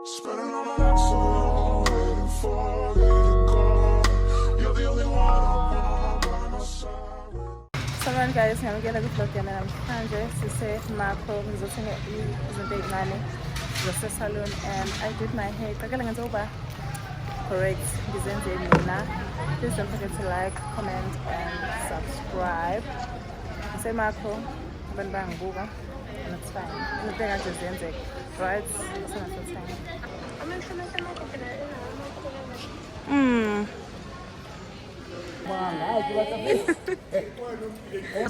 Spending all my nights so long, waiting for you to go. You're the only one I want by my side. Someone guys, ngiyamukela ku-vlog yami namhlanje sise-Makro ngizothenga izinto ey'ncane zase-salon and I did my hair. Qaqala ngenza uba correct ngizenze mina. Please don't forget to like, comment and subscribe. Ngise-Makro abantu bayangibuka and it's fine. Izinto enganje ziyenzeka, right? Asengasathanga.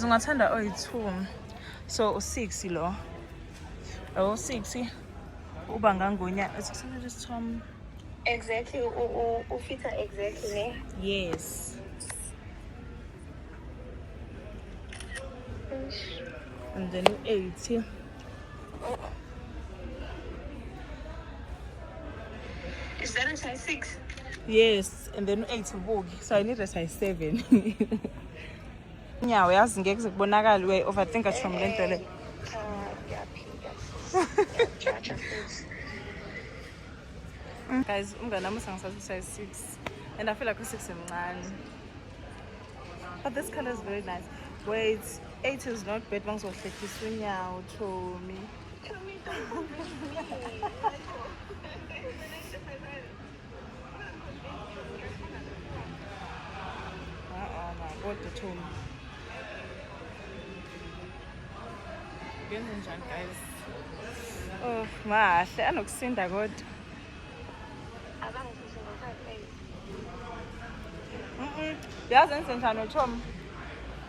Ungathanda oyi-2 so u-6 lo u-6 uba ngangonya Tom. Exactly, ufita exactly ne? Yes. And then u-8 Is that a size 6? yes, and then u-8 ubuki, so I need a size 7. Nyawo yazi ngeke kubonakala we-overthinker from le nto le. Guys, umnganami usangisathi size 6 and I feel like u-6 mncane. But this color is very nice. Wait, 8 is not bad mangizohlehlisa unyawo Tommy. Kodwa Tommy. Ngenze njani guys? Oh, mahle anokusinda kodwa. Yazi enze njani uTom?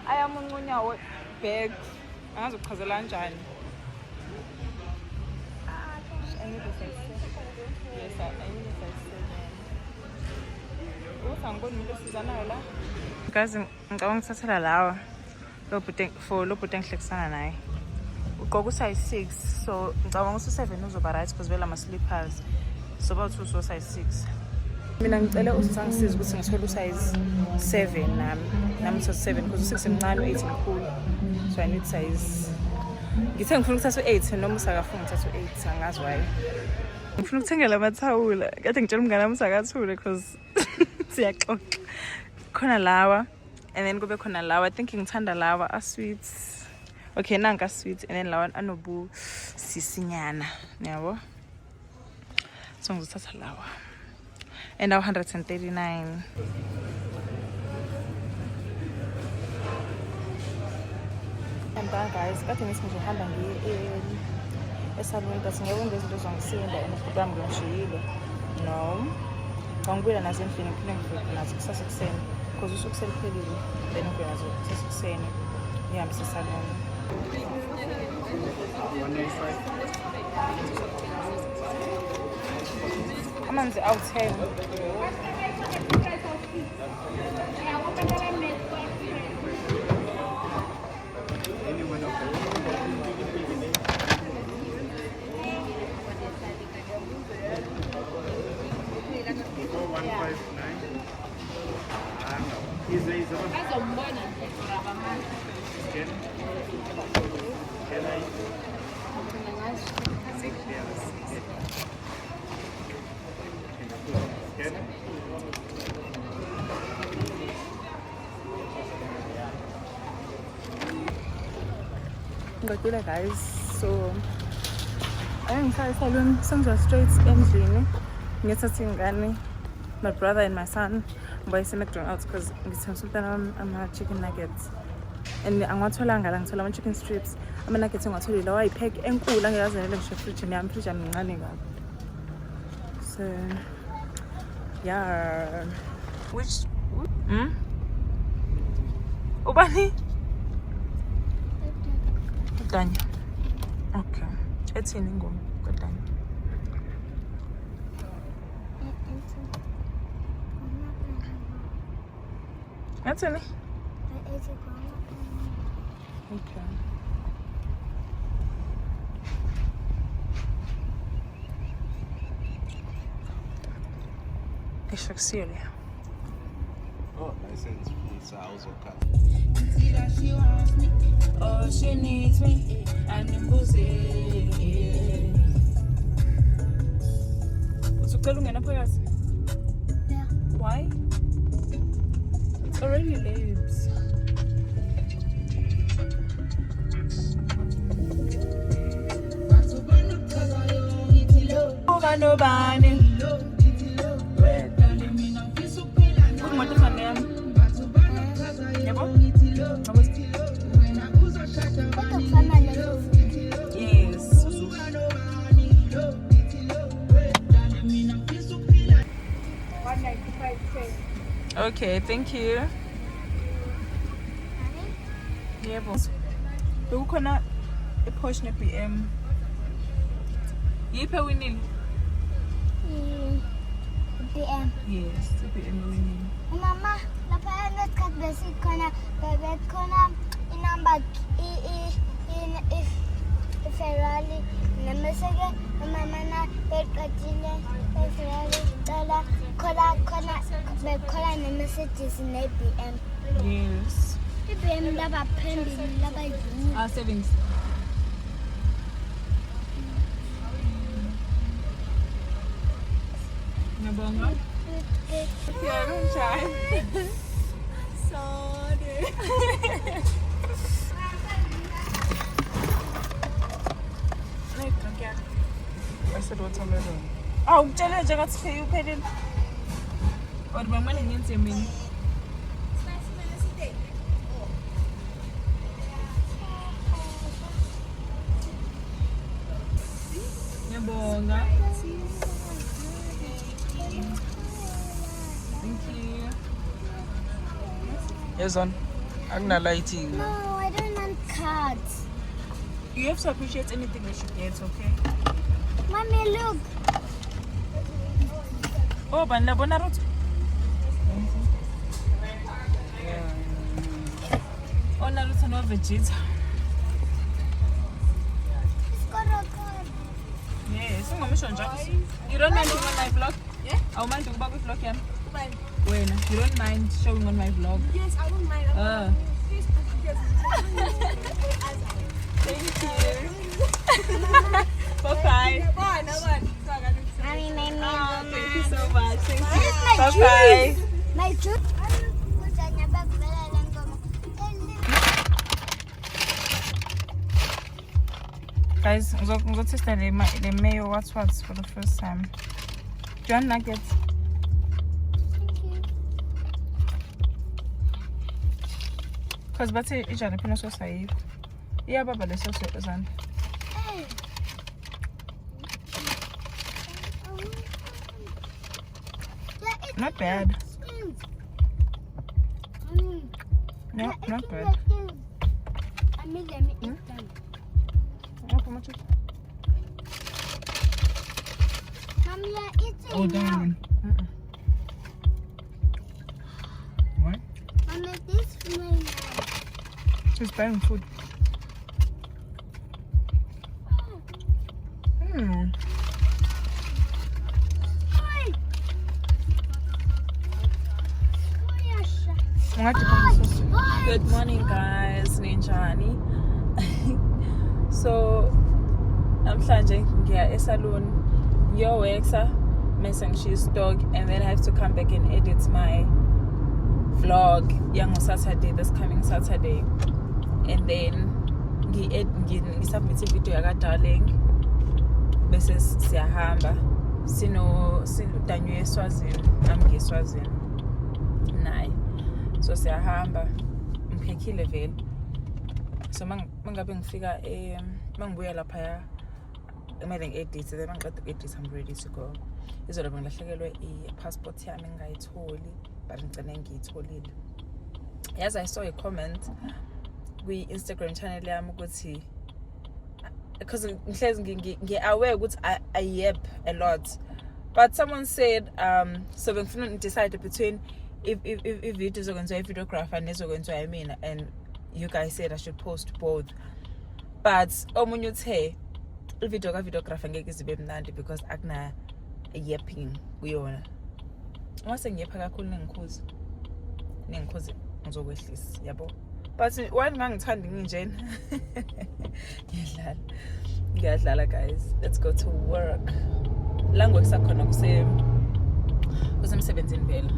Ayamunca unyawo bag. Angazi ukuchazela kanjani. I need a size 7. Yes, I need a size 7. Usangibona umuntu osizanayo la. Guys, ngicabanga ukuthathela lawa. Lo bhuti engihlekisana naye. Ugqoka u-size 6, so ngicabanga u-7 uzoba right because vele ama-slippers. So about uso size 6. Mina ngicela usangisiza ukuthi ngithole u-size 7 nami size 7 because u-6 mncane u-8 mkhulu. So I need size. Ngithe ngifuna ukuthatha u-8 noma usakafuna ukuthatha u-8 angazi why. Ngifuna ukuthengela amathawula. Kade ngitshela umngane wami usakathule because siyaxoxa. Khona lawa and then kube khona lawa. I think ngithanda lawa a-sweet. Okay, nanka sweet and then lawa anobu sisinyana, yabo. So ngizothatha lawa. And 139. And then guys, kade ngisihamba esalon but ngiyabona izinto zongisinda and ubhuti wami ngimshiyile. No. Ngangibuyela nazo endlini ngiphinde ngivuke nazo kusasa ekuseni because usuku seliphelile then ngibuye nazo kusasa ekuseni ngihambise esalon. Amanzi awu-10. Ngodula guys, so ngihlala esalon sengizoya straight endlini ngithatha ingane, my brother and my son ngibayise eMcDonald's because ngithengisa umntana wami ama-chicken nuggets and angiwatholanga la, ngithola ama-chicken strips. Ama-nuggets engiwatholile lawa ayi-pack enkulu angiyazanele ngisho efrijini yami, ifriji yami incane kabi. So yeah, which ubani Danya. Okay. Ethini ingoma kodanya. Ethini? Okay. Ishakisile. Oh, license for house or car. See that she wants me, oh she needs me, and I'm Ngicela ungena phakathi. Yeah. Why? It's already late. Nobody. Kumoto fane yami. Yabo? Kufana lezo. Yes. Okay, thank you. Yebo. Bekukhona iPorsche ne-BM. Yiphi ewinile? PM. Yes, i-BM ewinile. Mama, lapha enesikhathi besikhona bebekhona inamba iFerrari nemeseke umamana beqathile iFerrari cala khona bekhona neMercedes ne-BM. Yes. iBM laba phambili laba yini? Savings. Ngiyabonga. Ngiyabonga. Sorry. I said watermelon. Oh, ngitshele nje ngathi uphelile. Or bamane ngenze mina. Ngiyabonga. Thank you. Yes, on. Agna lighting. No, I don't want cards. You have to appreciate anything that you get, okay? Mommy, look. Oh, but nabona roto. Oh, Naruto no Vegeta. It's got a card. Yes, you don't mind showing on my vlog? Yeah? I don't mind doing about vlog, yeah? When? You don't mind showing on my vlog? Yes, I don't mind. Thank you. Bye-bye. Mommy, my Thank you so much. Thank you. This is my Bye-bye. juice. My juice. Guys, I'm going to taste the mayo what's for the first time. Do you want nuggets? Because but it's a jalapeno sauce. Yeah, but the sauce is on. Not bad. No, not bad. Oh, damn. What? She's buying food. Good morning, guys. Ninjani. So, namhlanje ngiya e-salon ngiyowexa mase ngishisa dog, and then I have to come back and edit my vlog yango Saturday, this coming Saturday, and then ngi-submit video yaka Darling bese siyahamba sino Danyu eSwazini, nami ngiyeSwazini naye, so siyahamba ngiphekhile vele. So mangabe ngifika mangibuya lapha kumele ngi-edit, then mangiqeda uku-edit I'm ready to go. Izolo bengilahlekelwe i-passport yami ngayitholi, but ngicane ngiyitholile. Yes, I saw a comment kwi-Instagram channel yami ukuthi, because ngihlezi ngi-aware ukuthi I yep a lot, but someone said so bengifuna decide between if video izokwenziwa i-videographer nezokwenziwa yimina, and you guys said I should post both, but omunye uthe i-video ka-videographer ngeke izibe mnandi because akuna yepping kuyona. Uma sengiyepha kakhulu nengikhuzi ngizokwehlisa, yabo. But why ngangithanda nginjena? Ngiyadlala guys, let's go to work. la ngikusakhona kusemsebenzini phela.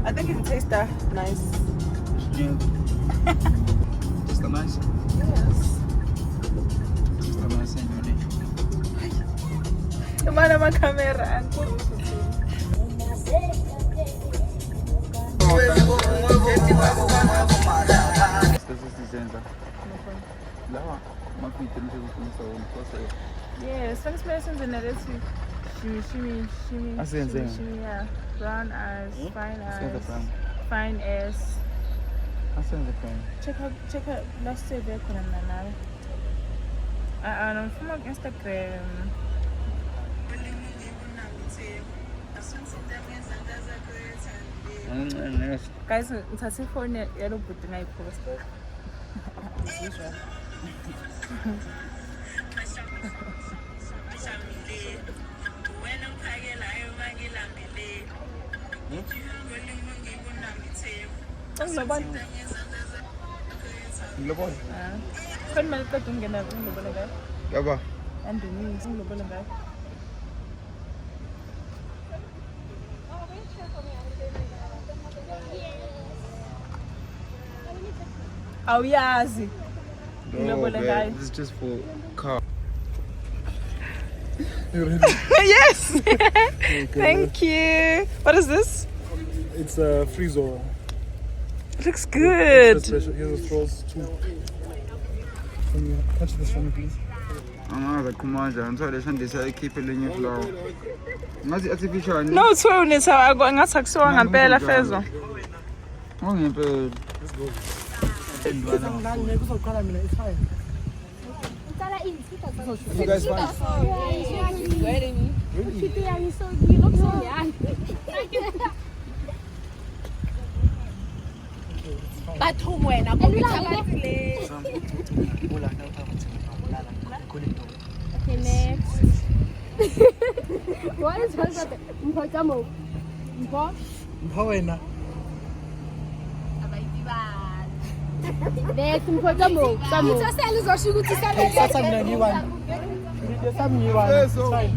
I think it tastes that nice. Yeah. Just a nice. Yes. Just a nice anyway. Mana ma camera Yes, thanks for listening to narrative. Shimmy. Yeah. Brown eyes, fine eyes, fine ass. Check out last day there kuna nanawe. Anamfuma ku Instagram. Guys, ngithathe phone yalo bhuti ngayipost. Usual. Lobol. Kan malika tungena ngilobole ngayo. Yaba. Andini ngilobole ngayo. Awuyazi. Ngilobole ngayo. This is just for car. Yes. Thank you. What is this? It's a freezer. It looks good. Here's the straws too. Can you touch this for me, please? Angazi kumanja ngithola leshandisa ikhiphele nye flower. Ngazi artificial. No, it's well nitha ngathi akusiwa ngampela fezo. Ngempela. Let's go. It's fine. You guys fine? Really? You look so young. Bathong wena go bitsabatsile. Okay, next. What is that? Mpotamo. Mpawena. Next, mpotamo. Tamo. Sasele uzosho ukuthi sabe. Sasa mina ngiwani. Sasa ngiwani. It's fine.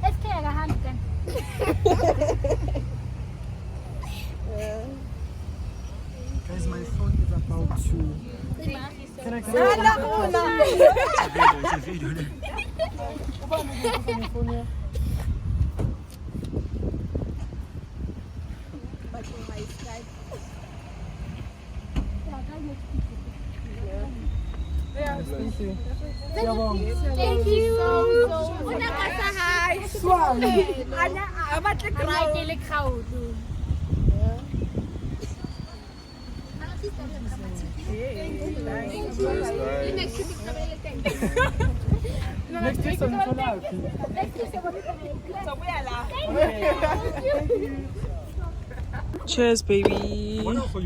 Esikeka hamba kan. Guys, my phone is about to. Can I It's a video. Thank you. Unakasa hi. Swami. Ana abatle crowd. Ile crowd. Next week I'm gonna Cheers, baby.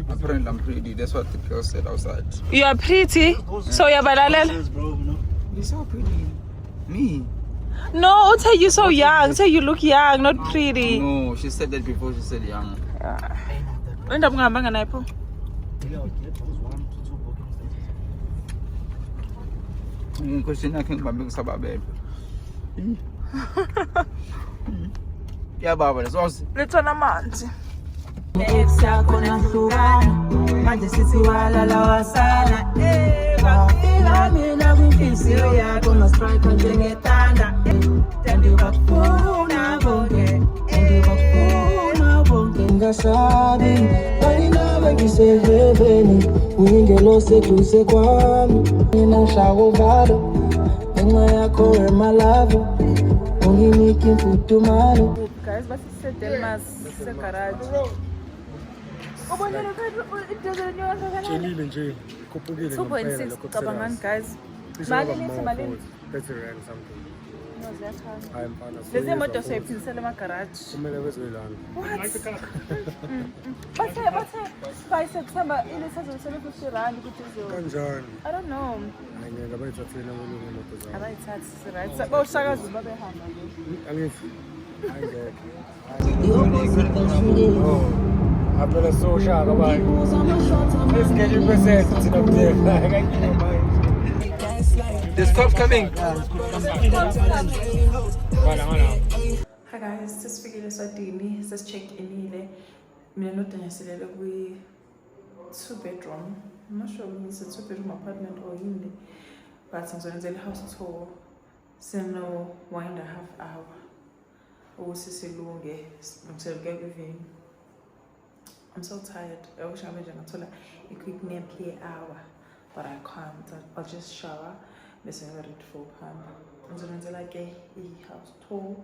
Apparently I'm pretty. That's what the girl said outside. You are pretty. So you're balalela. You're so pretty. Me? No, tell you so young. Tell you look young, not pretty. No, she said that before. She said young. Wenda mngahambanga napho. Question yakhe ngibambe ngisababele. Ya baba lesosi. Letha namanzi. Sakona hlukana manje sithi walala wasala bafika mina kwinhliziyo yakho no strike njengetanda ndibafuna bonke ngasabi balinabe ngiseheaven uyingelo seduze kwami mina shawo valo ngenxa yakho emalavo unginiki mfudumalo. Guys, but it's a Delmas garage. Tshilile nje. Khuphukile 2.6 cabangani guys. Malini Malini malini. 30 rand something. No, ziyakhanga. Hayi mfana. Lezi moto siyayiphindisela emagaraji. Kumele kwezoyilana. Bathe kuhamba ilitha zosele 50 rand ukuthi izo. Kanjani? I don't know. Hayi ngeke abayithathele abalungu imoto zabo. Abayithathi right. Bawushakaza babehamba nje. Angithi. Hayi ngeke. Oh. Apela so shaka bani. Let's get your percent to the there. There's cops coming. Hi guys, sesifikile eSwatini, sesi-check inile. Mina noDanya silele kwi-2 bedroom. I'm not sure if it's a 2 bedroom apartment or yini, but ngizonenzela i-house tour. Sino 1.5 hour. Ukuthi silunge, ngilungiselela ukuya kwi-venue. I'm so tired. I wish I had a quick nap here hour, but I can't. I'll just shower. Bese ready for ukuhamba. Ngizonenzela ke i-house tour.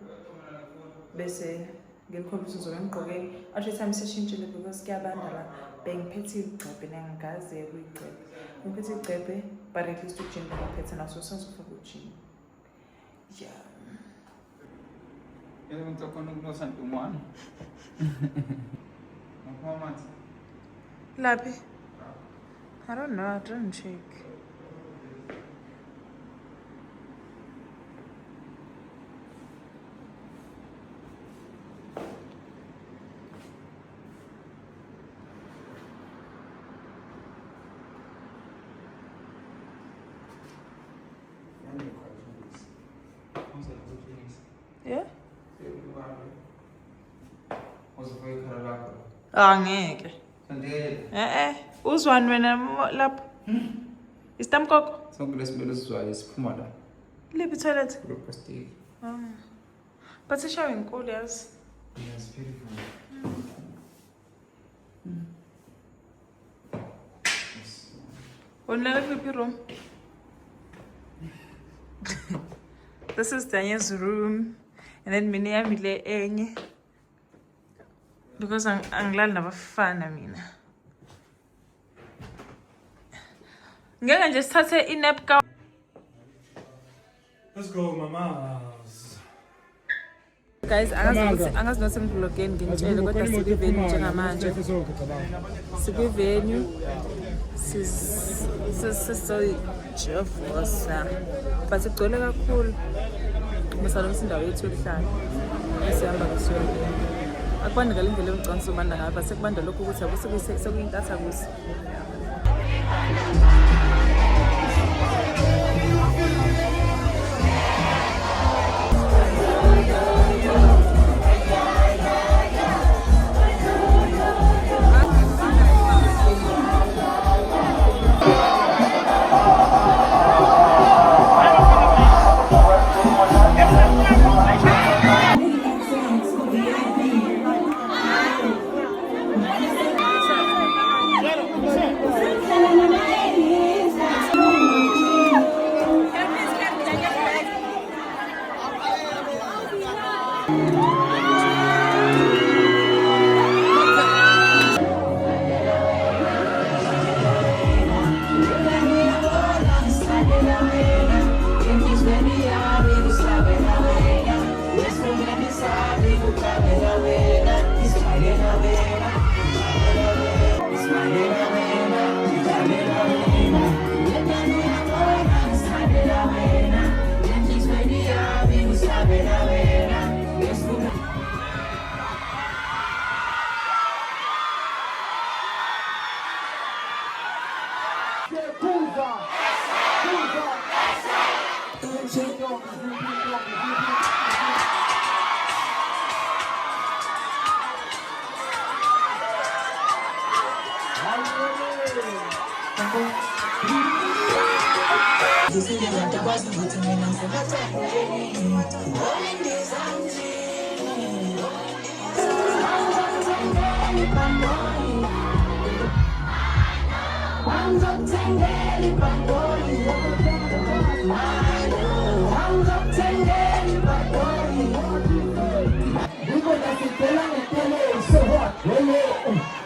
Bese ngikhombisa uzobe ngigqoke. Actually time seshintshile because kuyabanda la. Bengiphethe igcebhe nengaze ukuyigcebhe. Ngiphethe igcebhe, but at least ujini ngiphethe naso sengizofaka ujini. Yeah. Ele não tocou no Santo Humano. How much? Laphi? I don't know, I didn't check. Yeah? Angeke. Uzwani wena lapho? Isitamkoko? Sonke lesibelo sizwayo siphuma la. Liphi toilet? Kulo plastic. But ishawa inkulu yazi. Yes, beautiful. Unlala kuphi room? This is Danya's room. And then mina yami le enye. Because angilali nabafana mina. Ngeke nje sithathe inap ka. Let's go mamas. Guys, angazi nothi ngivlogeni ngintshele kodwa sikuvenue njengamanje. Sikuvenue. Sizojofosa. But sigcwele kakhulu. Ngisalungisa indawo yethu yokuhlala. Sihamba ngesonto. Akubandi ngale ndlela engicwangisa ubanda ngayo, but sekubanda lokhu ukuthi sekuyintatha kusi.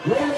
Wele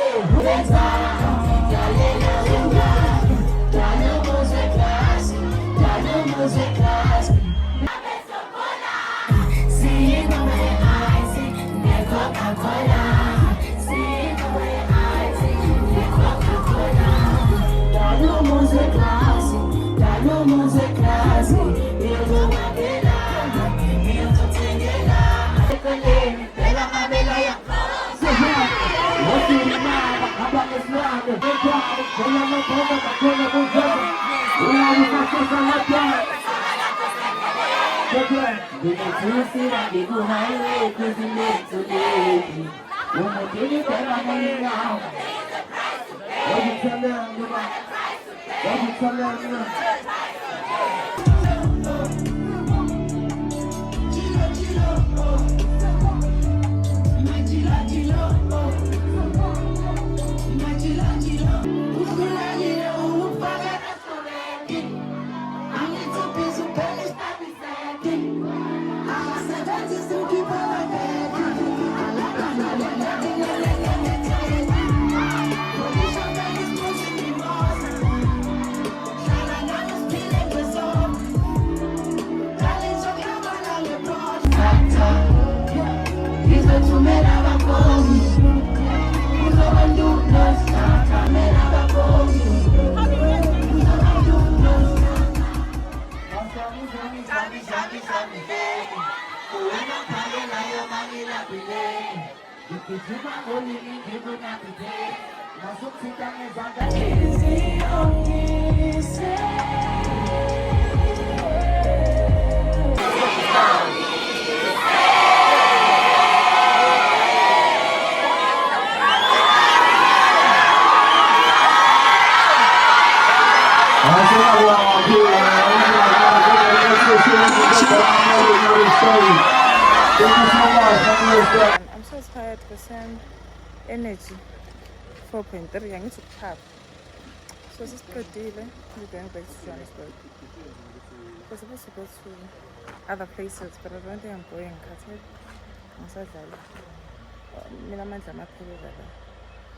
I'm so tired because energy 4.3 I need to pop. So this is pretty we're going back to Johannesburg. We're supposed to go to other places, but I don't think I'm going. I'm so tired.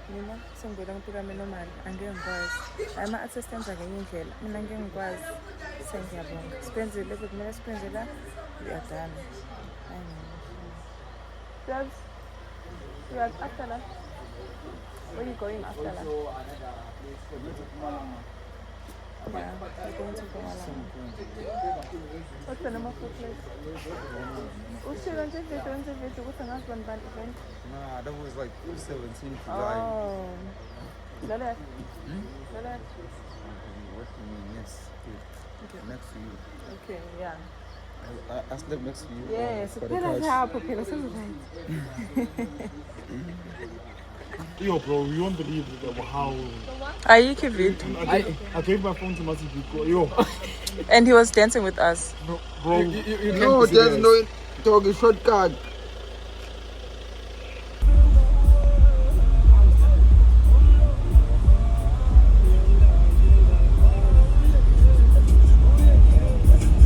Mina sengibona umuntu kami normal angengikwazi ama assistants akenye indlela mina ngengikwazi sengiyabonga sipenzile kumele sipenzela uyadana Jobs, you are after that. Where are you going after that? Yeah, we're going to Mpumalanga. What's the name of the place? Don't you what's the husband band event? Nah, that was like 17 July. Oh. Lalet. Lalet. Next to you. Okay, yeah. I slept next to you. Yes, for the couch. Yo, bro, you won't believe how. Ayikho video. I gave my phone to Mati Biko. Yo. And he was dancing with us. No, bro. No, there's no dog shortcut.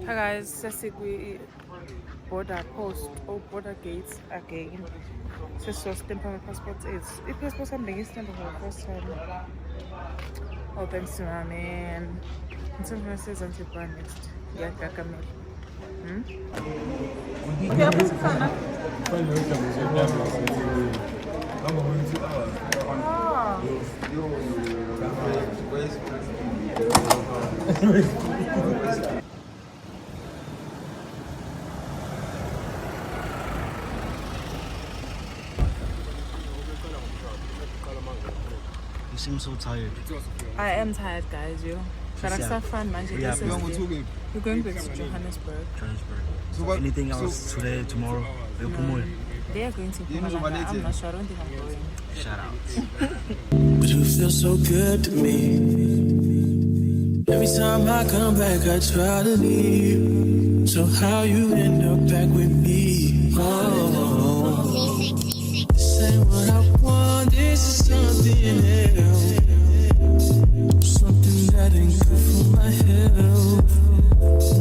Hi guys, Sasigwi border post or border gates again. So stamp my passport is it passport something is stamp for the first time. Oh thanks to my man. And something says until next. Yeah, Kakamel. Okay, what's the fun? You seem so tired. I am tired, guys. But I have fun, man. We're going back to Johannesburg. So anything else today, tomorrow? They are going to Mpumalanga. I'm not sure. I don't think I'm going. Shout out. But you feel so good to me. Every time I come back, I try to leave. So how you end up back with me? Oh, this ain't what I want. This is something else. Something that ain't good for my health.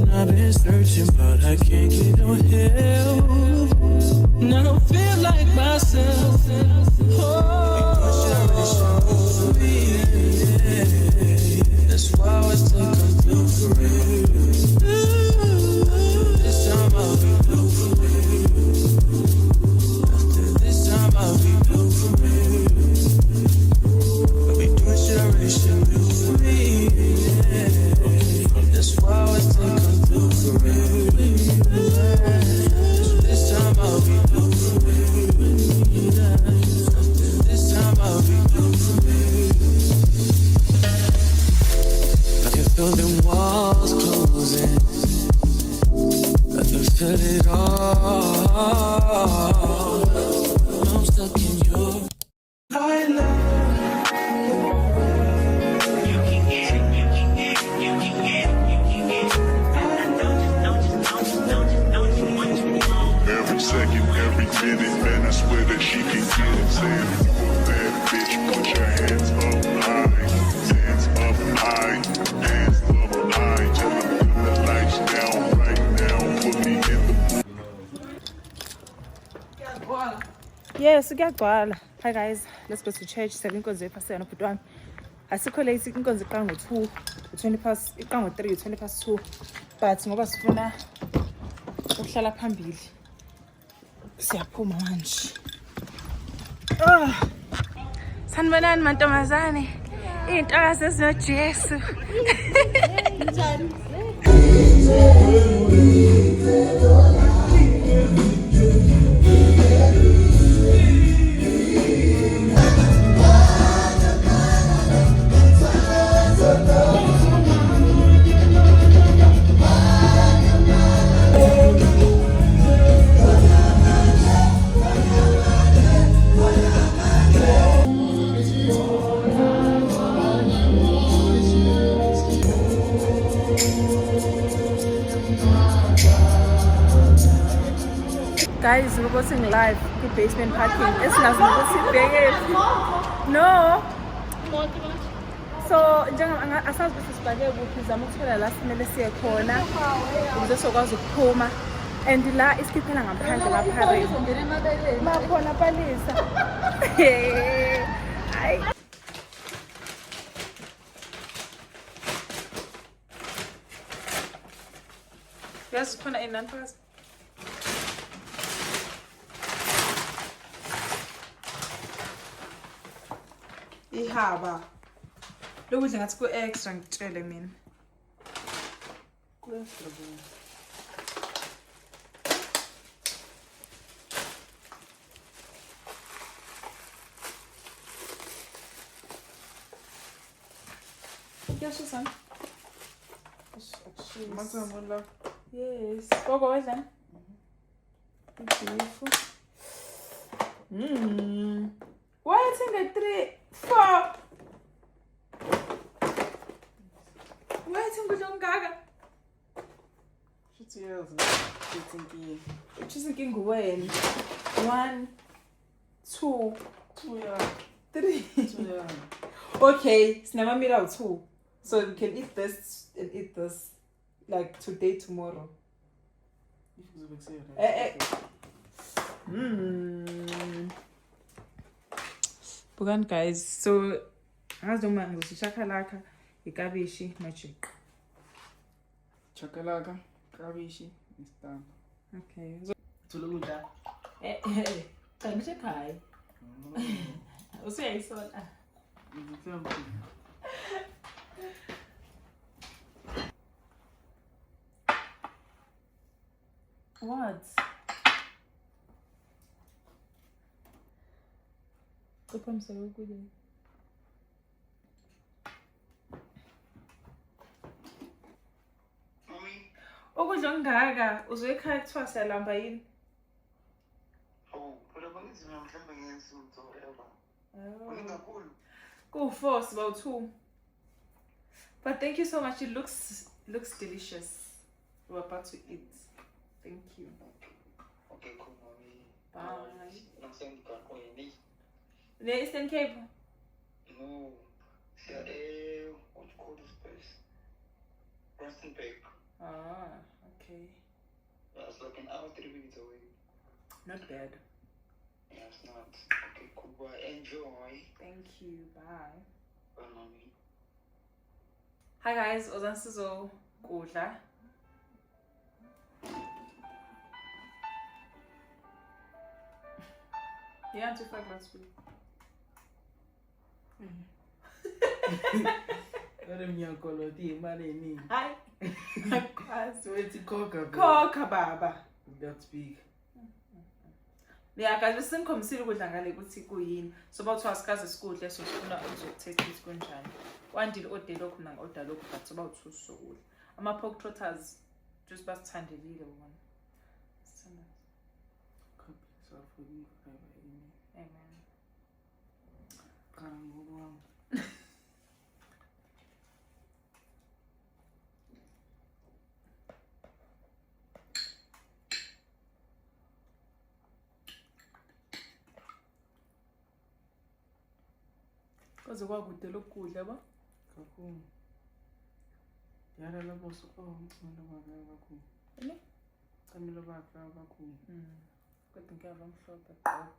And I've been searching, but I can't get no help. And I don't feel like myself. Oh, you do for me. Yeah. That's why I think I'm through for real. This time I'll be through for real. This time I'll be through for real. I can feel them walls closing. I can feel it all. I'm stuck in your Every second, every minute, man, I swear that she can get it. Saying you a bad bitch, put your hands up high, hands up high, hands up high. Tell them put the lights down right now, put me in the Yes, kuyagcwala. Hi guys, let's go to church. Inkonzo epasena bhuti wami. Asikho late, inkonzo iqala ngo-2, 20 past, iqala ngo-3, 20 past 2. But ngoba sifuna ukuhlala phambili, siyaphuma manje. Sanibonani mantombazane. Iy'ntoka sezinoJesu. Guys, we're watching live the basement parking. It's not No. So, njengoba asazi ukuthi sibhake kuphi sizama ukuthola la simele siye khona ukuze sokwazi ukuphuma. And la isikhiphela ngaphandle lapha. Makhona palisa. Hayi. Yazi khona inanfakazi. Ihaba. Lokudla ngathi ku extra ngitshele mina. Ku-extra bo. Kuyashisa. Masamula. Yes. Gogo wedla. Beautiful. Why you think at 3, 4? Why you think we don't gaga? She's years. She's thinking when? 1, 2, 3. 2 Okay, it's never made out 2. So we can eat this and eat this like today, tomorrow. Bukan guys, so as the man goes to chakalaka, ikabishi, magic. Chakalaka, kabishi, it's done. Okay. To look at Thank you, Kai. Say so. What? Open so good. Ukudla ongaka uzoyikhaya kuthiwa siyalamba yini? Ku-4 about 2. But thank you so much. It looks delicious. We're about to eat. Thank you. Okay, cool, mommy. Bye. The Eastern Cape? No. What you call this place? Preston Peak. Ah, okay. That's like an hour, 3 minutes away. Not bad. Yeah, it's not. Okay, cool. Bye. Enjoy. Thank you. Bye. Bye, mommy. Hi guys, Ozansizo Kudla. Yeah, 2 5 last week. Ore mnyakolo ti imali ni. Hayi. So it's coca. Khokha baba. Don't speak. Kahle singikhombisile ukudla ngale ukuthi kuyini. So bawuthi asikaze sikudle so sifuna uzokuthetha ukuthi kunjani. Wandile ode lokhu nanga oda lokhu but so bawuthi usokudla. Ama pork trotters just basithandelile bona. Sithanda. So for you, Amen. Kango. Koze kwakude lokudla yabo. Kakhulu. Yara labo so ngicela bakala kakhulu. Yini? Camilo bakala kakhulu. Kodwa ngiyava mhlophe qopho.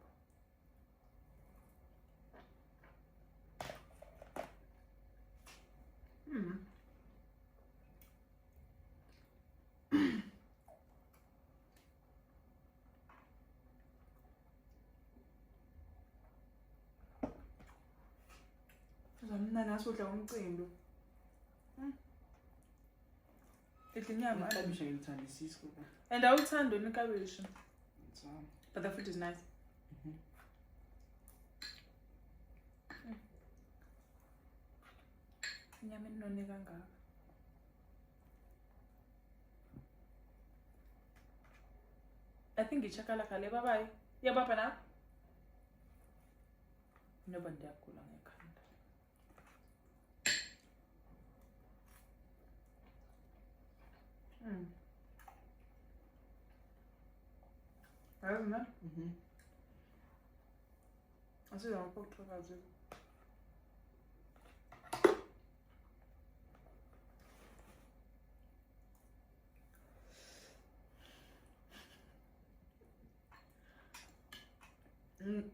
Mna nasudla umcimbi. Inyama Kabishi ngilithandisisa kodwa. And awuthanda nikabishi. Ngithanda. But the food is nice. Inyama inone kangaka. I think ichakalaka le bye. Yeah, baba na. Noba ndiyagula ngekhanda. Isn't it? I see them pork trotters.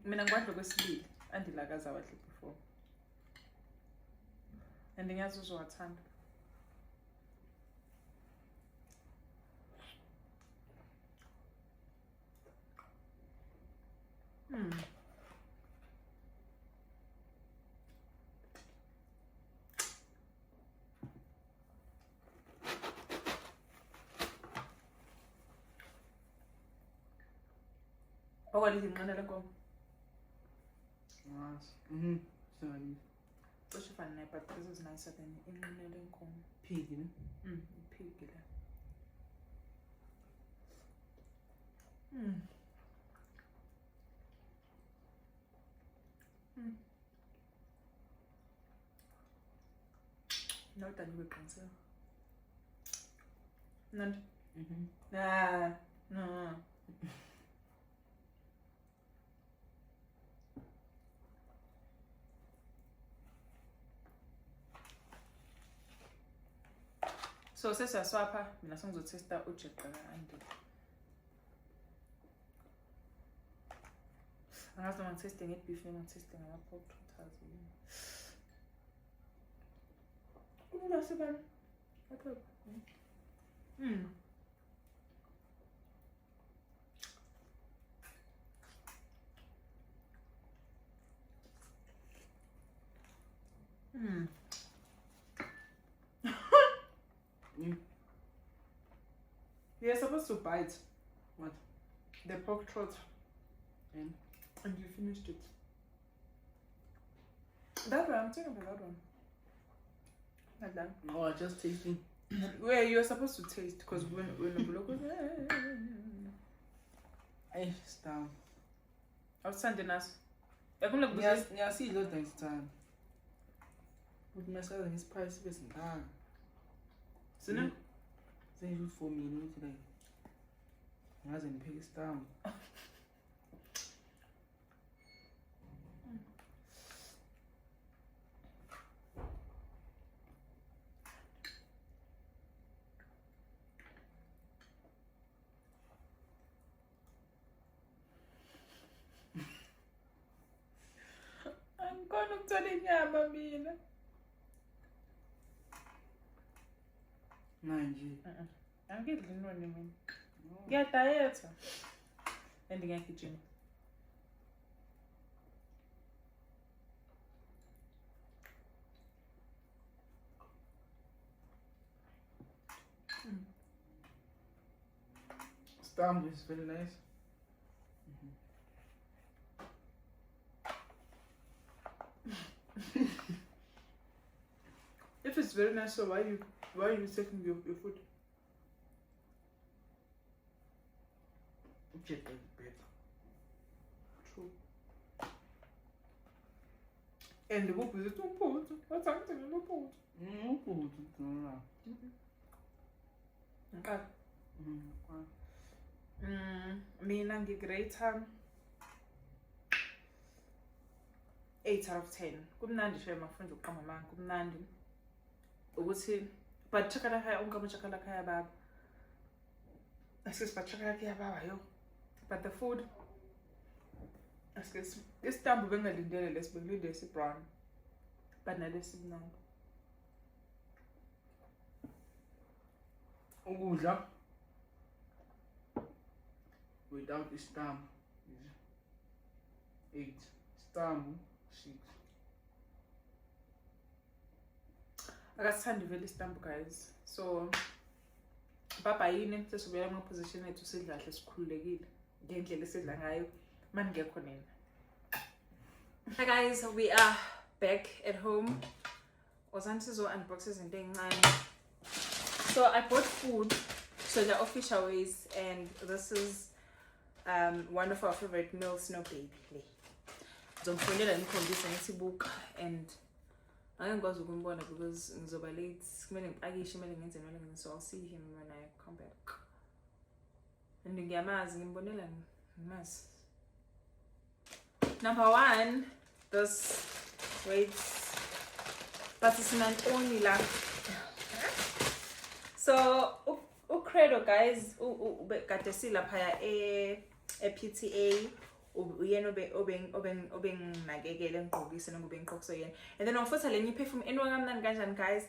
Mina ngwadla kwesibili andilakaza wadle before. And ngiyazi uzowathanda. Okwalithi nqana lenkomo. Yes. Sorry. Cishe fana naye but this is nicer than inqina lenkomo. Pig, you know? Pig la. No, that you will cancel. None. Nah, no. So sesiyaswapha mina sengizotesta ujeqa andi. Angazi noma ngiteste ngebeef noma ngiteste ngama-pork trotters. Unasibani? Okay. You're supposed to bite. What? The pork trot. And you finished it. That one, I'm talking about that one. Like that. Oh, I just tasting. Where you're supposed to taste because when the block was I stop. I was sending us. I come like Yes, yeah, see lot next time. With myself and his price is not. So no? Say you for me, no today. I wasn't pay down. Angikhona ukuthola inyama mina. Manje. Angidli inoni mina. Ngiyadayetha. And ngiyagijima. Stamp is very nice. If it's very nice, so why are you taking your food? Get better. True. And the book is too important. What's happening in the book? Okay. Mina ngi-grade 8 out of 10. Kumnandi nje mafunda uqamba manga kumnandi. Ukuthi but chocolate khaya onke chocolate khaya baba. Asikes but chocolate khaya baba yo. But the food asikes istambu bengalindele lesibelinde esibrown. But nalesimnandi. Ukudla without the stamp is 8. Stamp 6. Akasithandi vele istamp guys. So papa yini sesubuyela kuma position ethu sidla kahle sikhululekile ngendlela esidla ngayo maningekho nina. Hi guys, we are back at home. Ozansizo unbox izinto ezincane. So I bought food, so the official ways, and this is one of our favorite meals, Snow Baby. Zomfonela ngikhombisa ngithi book and angikwazi ukumbona because ngizoba late. Kumele ngipakishe, kumele ngenze noma so I'll see him when I come back. And ngiyamazi ngimbonela ngimazi. Number 1, this but it's an only la. So uCredo guys kade silapha PTA uyena obenginakekele ngigqokise noma ubengigqokise yena. And then ngifutha lenye perfume enwa kamnandi kanjani guys.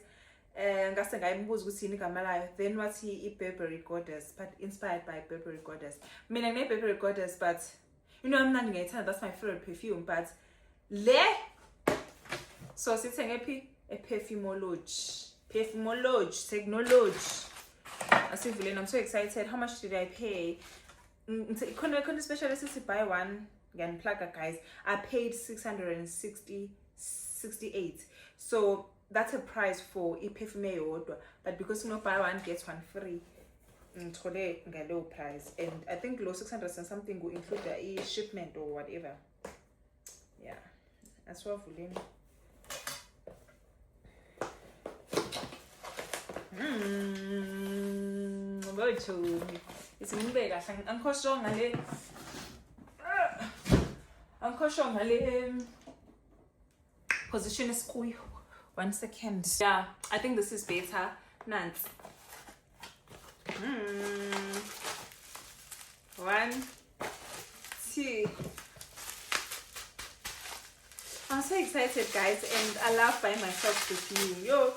Ngase ngayimbuza ukuthi yini igama layo. Then wathi Burberry Goddess, but inspired by Burberry Goddess. Mina ngine Burberry Goddess, but you know I'm not ngiyayithanda, that's my favorite perfume, but so sithenge a perfumology technology. I'm so excited. How much did I pay? Especially since buy one and plugger guys, I paid 668. So that's a price for a perfume order, but because you know buy one gets one free, low price. And I think low 600 and something will include the shipment or whatever. Yeah, that's what for them. Very true. It's big. Uncle Sean position is cool. 1 second. Yeah, I think this is better. Nance. 1, 2. I'm so excited guys, and I love buying myself perfume. Yo.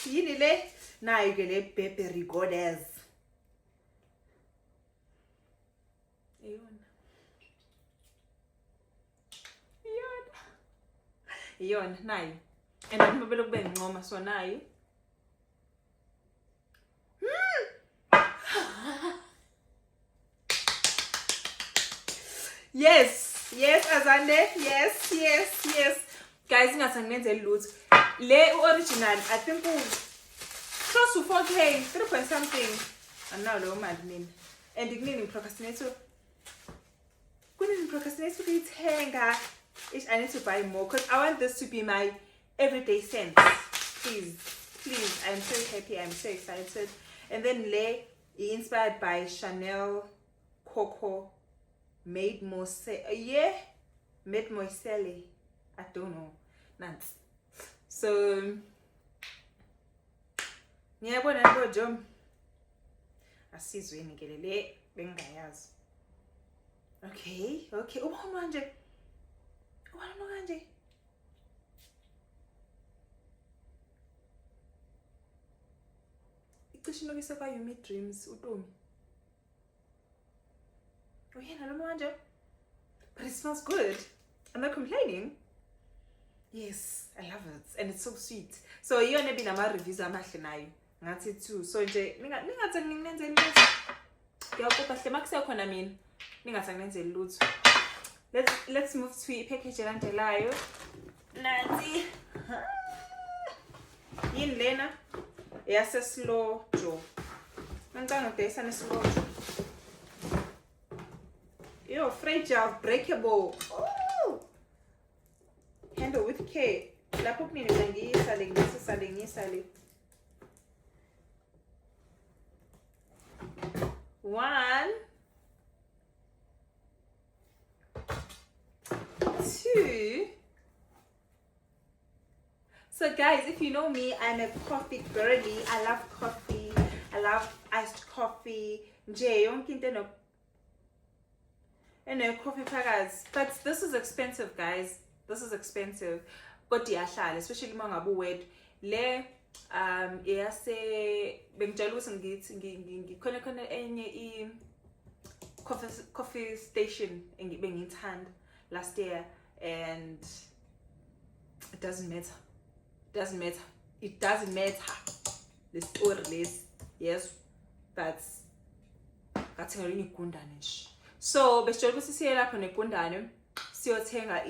Yini le nayo ke le Burberry Goddess. Iyon nayo. And I'm able to bend ngoma so nayo. Yes, Azande. Yes. Guys, ngingasangenze lutho. Le original I think close to 4K, 3 point something. And now lo mad mina. And ngini procrastinator. Couldn't procrastinate to ithenga. I need to buy more because I want this to be my everyday scent. Please. I'm so happy. I'm so excited. And then le inspired by Chanel Coco Made Moiselle. I don't know. Nance. So ngiyabona nto Jom asizwe ngikelele bengayazi. Okay. Ubona kanje. Icishe lokise kwa Yumi Dreams uTomi. Uyena lo manje. But it smells good. I'm not complaining. Yes, I love it. And it's so sweet. So you maybe nama reviews amahle nayo. Ngathi too. So nje ningathi nginenzeni lutho. Ngiyakopa hle makusekhona mina. Ningathi nginenzeni lutho. Let's move to ipackage elandelayo. Nanti. Yini lena? Yase Slow Joe. Ngicanga ukudayisa ne Slow Joe. Yo, fragile, breakable. Oh. Handle with care. Lapho kumina ngiyisa le. 1, 2. So guys, if you know me, I'm a coffee girly. I love coffee. I love iced coffee. Nje yonke into coffee packers. But this is expensive, guys. This is expensive. But iyashaya, especially mangabu wet. Le yase bengijala ukuthi ngithi khona enye I coffee station engibengithanda last year, and it doesn't matter. It doesn't matter. The story less, yes, but ngathenga linye igundane nje. So besijela ukuthi siye lapho negundane siyothenga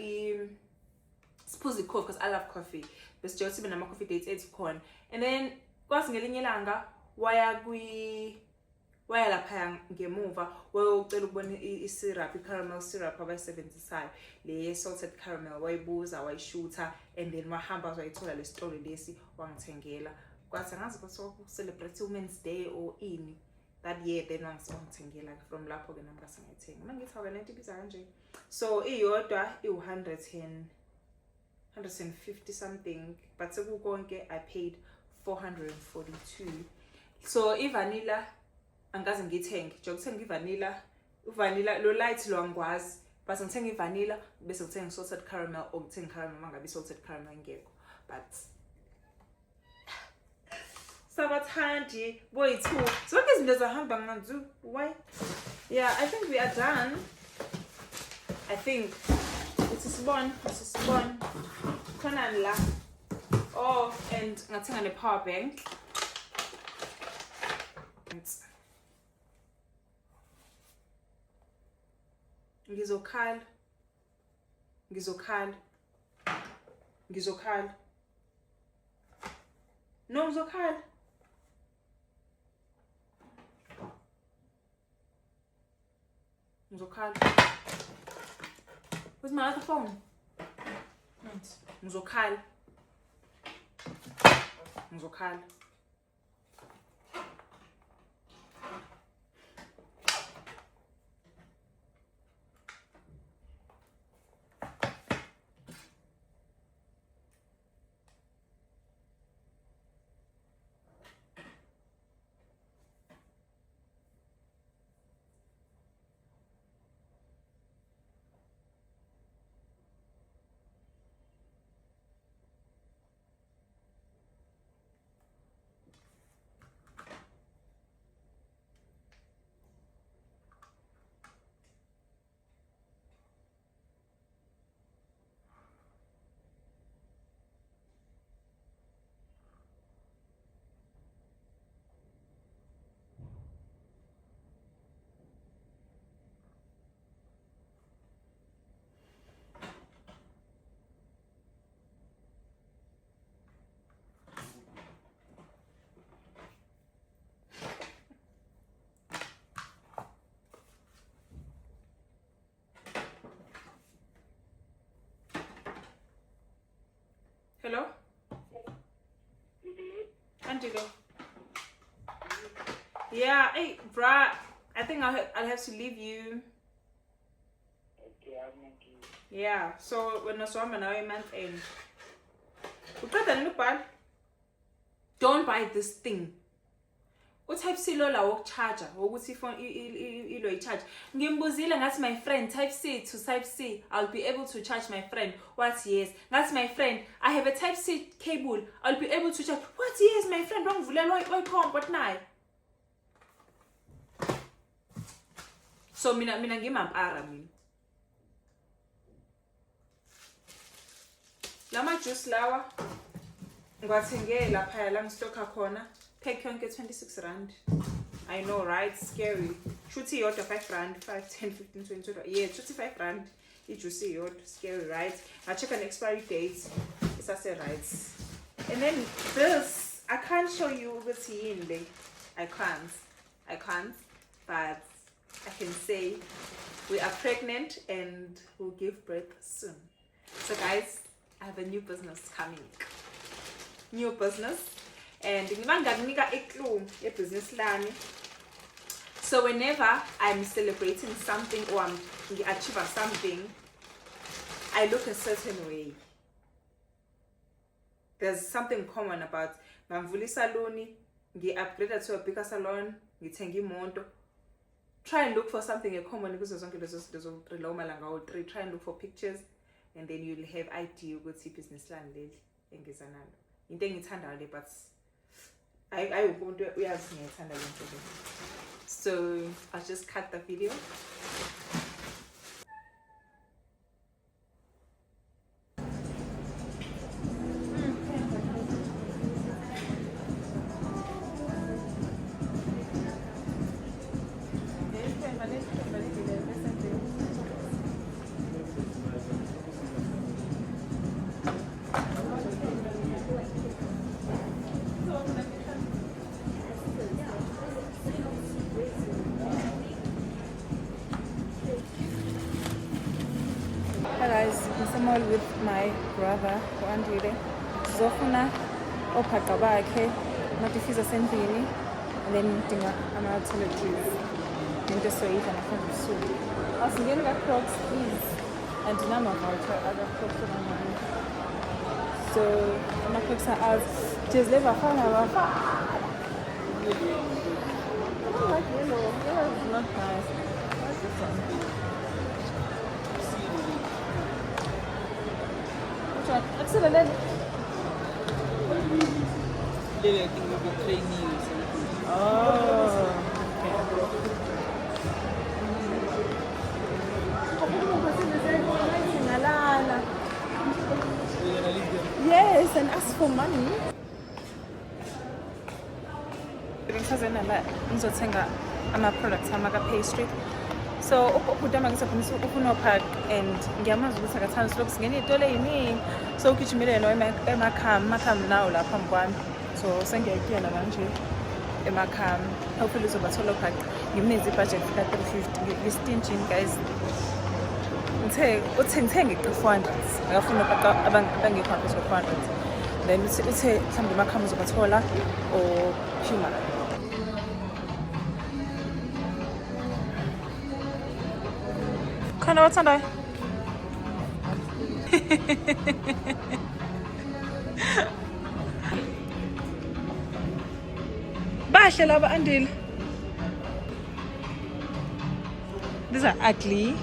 siphuza coffee because I love coffee. Besijela sibe nama coffee dates ezikhona. And then kwazi ngelinye ilanga waya lapha ngemuva wayocela ukubona I-syrup, I-caramel syrup abayisebenzisayo, le salted caramel, wayibuza, wayishutha, and then wahamba wayithola le story lesi wangithengela. Kwathi angazi ukuthi celebrate Women's Day or ini that year, then wangithengela from lapho ke nami ngasengayithenga. Mangithi awena into ibiza kanje. So iyodwa I-150 something, but sekukonke I paid 442. So ivanilla angaze ngithenge. Ngithenga ivanilla lo light lo angwazi, but ngithenga ivanilla bese ngithenga salted caramel or ngithenga caramel mangabe salted caramel ngekho. But sabathandi boyithu zonke izinto zahamba nganzu. Why? Yeah, I think we are done. I think it's a spawn. Khona la. Oh, and ngathenga ne power bank. Ngizokhala. No, ngizokhala. Where's my other phone? Ngizokhala. Hello? Angelo. Yeah, hey, bruh. I think I'll have to leave you. Okay, I'll make you. Yeah, so when I saw my month end. Don't buy this thing. What type C lola work charger? Or would see phone ilo charge? Ngimbuzile ngathi my friend type C to type C. I'll be able to charge my friend. What yes? That's my friend. I have a type C cable. I'll be able to charge. What yes, my friend? Don't vula why come but now. So mina ngimam ara mina. Lama juice lawa ngiwathenge lapha la ngistocka khona. Pack yonke 26 rand. I know, right? Scary. Shuthi yodwa 5 rand, 5, 10, 15, 20, 20. Yeah, 25 rand. Juicy yodwa. Scary, right? I check an expiry date. It's also right. And then this, I can't show you what's in there. I can't. But I can say we are pregnant and we'll give birth soon. So guys, I have a new business coming. New business. And ngibangakunika iklu business lami. So whenever I'm celebrating something or I'm achieving something, I look a certain way. There's something common about Mamvuli Saloni, upgraded to a bigger salon, ngithenga imoto. Try and look for something in common because there's try and look for pictures and then you'll have idea ukuthi business land leli engizanalo. Into engithanda le but I won't uyazi ngiyithanda lento le. So I'll just cut the video. Hi guys, I'm all with my brother Andile. Zofuna ophaqa bakhe matifiza sendlini and then dinga ama-alternatives into soyidla ngaphambi kosuku. Asingeni ka-Crocs please and nama-voucher aga-Crocs amanye. So ama-Crocs are out. Just leave afana bafana. I don't like yellow. Yellow is not nice. What's this one? Excellent. Maybe I think maybe training or something. Oh. Yes, and ask for money. Ngizothenga ama-products amaka-pastry. So ukudama ngisafundisa ukunopack and ngiyamazi ukuthi akathanda silokhu singena iy'tolo ey'ningi so ugijimile emakham nawo lapha kwami so sengiyakuyena manje emakham hopefully uzobathola pack ngimnize ibudget ka-350 ngistinjini guys ngithenge i-400 akafuna abangekho ngaphezu kwa-400 then uthe mhlawumbe emakham uzobathola or Puma. Kana watsandai? Bahle laba Andile. These are ugly.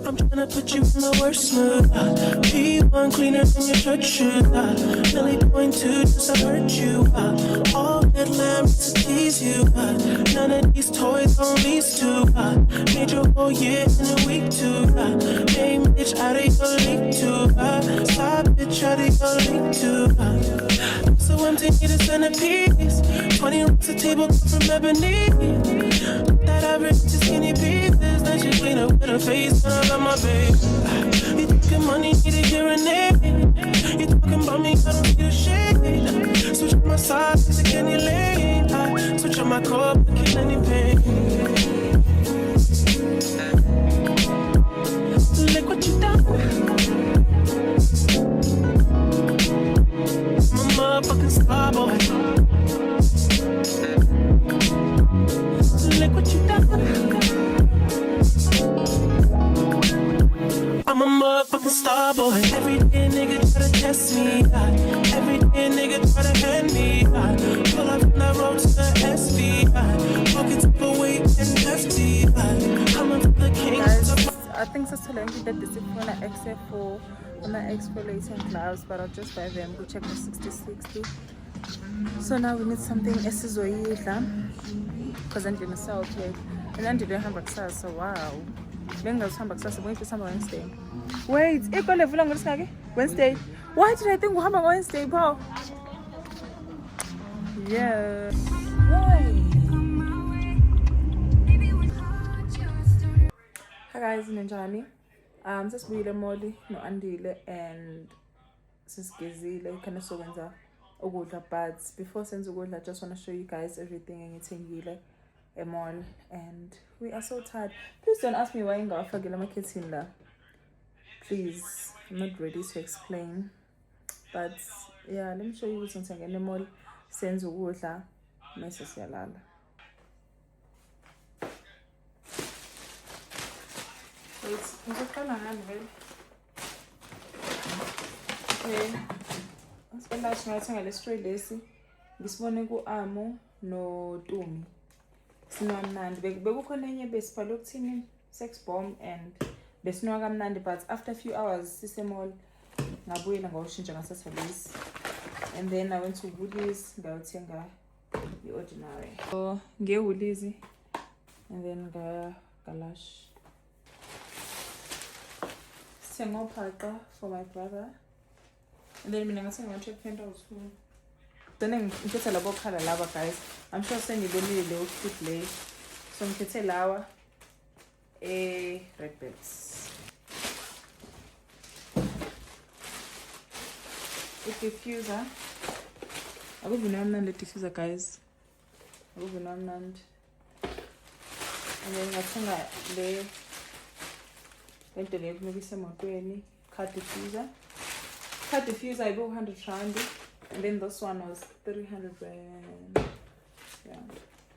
I'm tryna put you in my worst mood. P1 cleaner than your church shoes. Really point to just to hurt you. All good lamps to tease you. None of these toys on these two. Made your whole year in a week too. Name bitch out of your league too. Side bitch out of your league too. I'm so empty, need a centerpiece. 20 rocks a table from ebony. That average to skinny pieces. Then she clean up with her face. My babe, you talking money, need a hearing aid. You talking about me, I don't see the shade. Switch my side, to any lane. I switch on my car, kill any pain. Look what you done. I'm a motherfucking star boy. Look what you done. I'm a motherfucking star boy. Every day nigga try to test me. Every day nigga try to hand me. Pull up on that road to the SV. Pockets overweight and hefty. Coming from the king. I think it's telling that this is for except for my exfoliating gloves, but I'll just buy them. Go check the 60/60. So now we need something esizoyidla because I'm gonna sell it. Andile ihamba kusasa. Wow. Bengazihamba kusasa ngoba ifisa Wednesday. Wait, ikole vula ngosingake? Wednesday. Why did I think uhamba Wednesday, Paul? Yeah. Why? Hi guys, ninjani? Sesibuyile Molly no Andile and sisigezile kana sokwenza ukudla, but before senze ukudla I just want to show you guys everything engithengile mall, and we are so tired. Please don't ask me why ngawafakela ama-curtain la. Please, I'm not ready to explain, but yeah, let me show you ukuthi ngithengele mall senze ukudla mase siyalala. Wait, ngizoqala ngani vele? Okay. Ngicela singathenga le stray lesi. Ngisibone ku-Amo no Tumi. Sinomnandi. Bekukhona enye besibhale ukuthini sex bomb and besinwa kamnandi, but after a few hours sisemall ngabuyela ngawushintsha ngasasalisi. And then I went to Woolies ngayothenga i-ordinary. So nge-Woolies and then Galash. Sengophaqa for my brother. And then mina ngathi ngiwa-check penthouse too. Then ngikhethe labo khala laba guys. I'm sure sengibonile le outfit le. So ngikhethe lawa red bits. Diffuser. Akubi namnandi diffuser guys. Akubi namnandi. And then ngathenga le into le kumikisa emotweni, car diffuser. Car diffuser I bought 100 rand, and then this one was 300 rand. Yeah.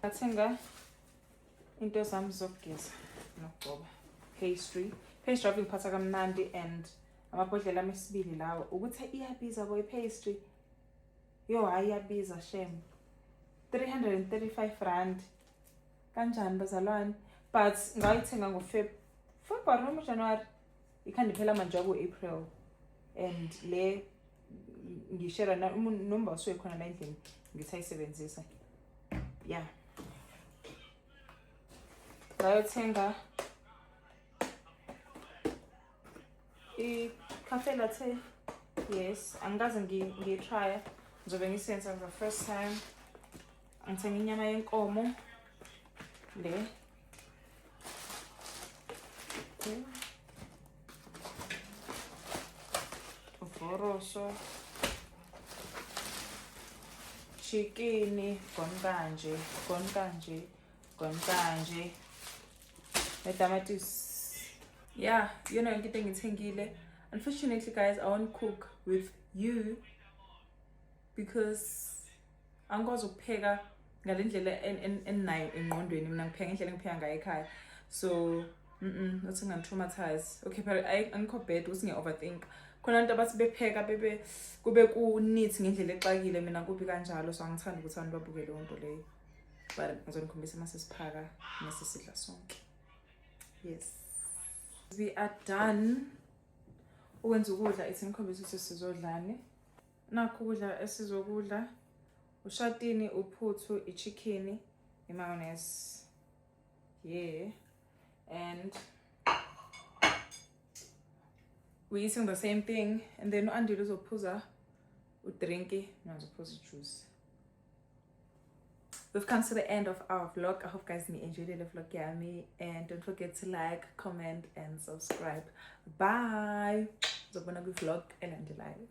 Ngathenga into zami zokugeza nokugoba. Pastry ngiphatha kamnandi, and amabhodlela ami sibili lawa. Ukuthi iyabiza boy pastry. Yo hayi iyabiza shame. 335 rand. Kanjani bazalwane? But ngayithenga February noma January. Ikhanda phela manje ku-April. And le ngishare number so ekhona la endlini ngithayisebenzisa. Yeah. Ngayothenga cafe latte. Yes, angikaze ngitry. Ngizobe ngisenza for the first time. Ngithenga inyama yenkomo le. Okay. Uforoso. Chicken, konkanje. Tomatoes. Yeah, you know ngithe ngithengile. Unfortunately guys, I won't cook with you because angikwazi ukupheka ngalendlela eninayo engqondweni. Mina ngipheka ngendlela engipheka ngayo ekhaya. So nothi ngangitraumatize. Okay, but angikho bad ukuthi ngi-overthink. Khona abantu abathi bepheka kube ku-neat ngendlela exakile, mina kubi kanjalo, so angithandi ukuthi abantu babuke leyo nto leyo. But ngizonikhombisa mase siphaka mase sidla sonke. Yes. We are done. Ukwenza ukudla isenikhombisa ukuthi sizodlani. Nakho ukudla esizokudla. Ushatini, uphuthu, ichicken, mayonnaise. Yeah. And we're eating the same thing, and then Andy uzophuza udrinki nozophuza juice. We've come to the end of our vlog. I hope guys enjoyed the vlog yami, and don't forget to like, comment and subscribe. Bye. Zobona ku vlog elandelayo.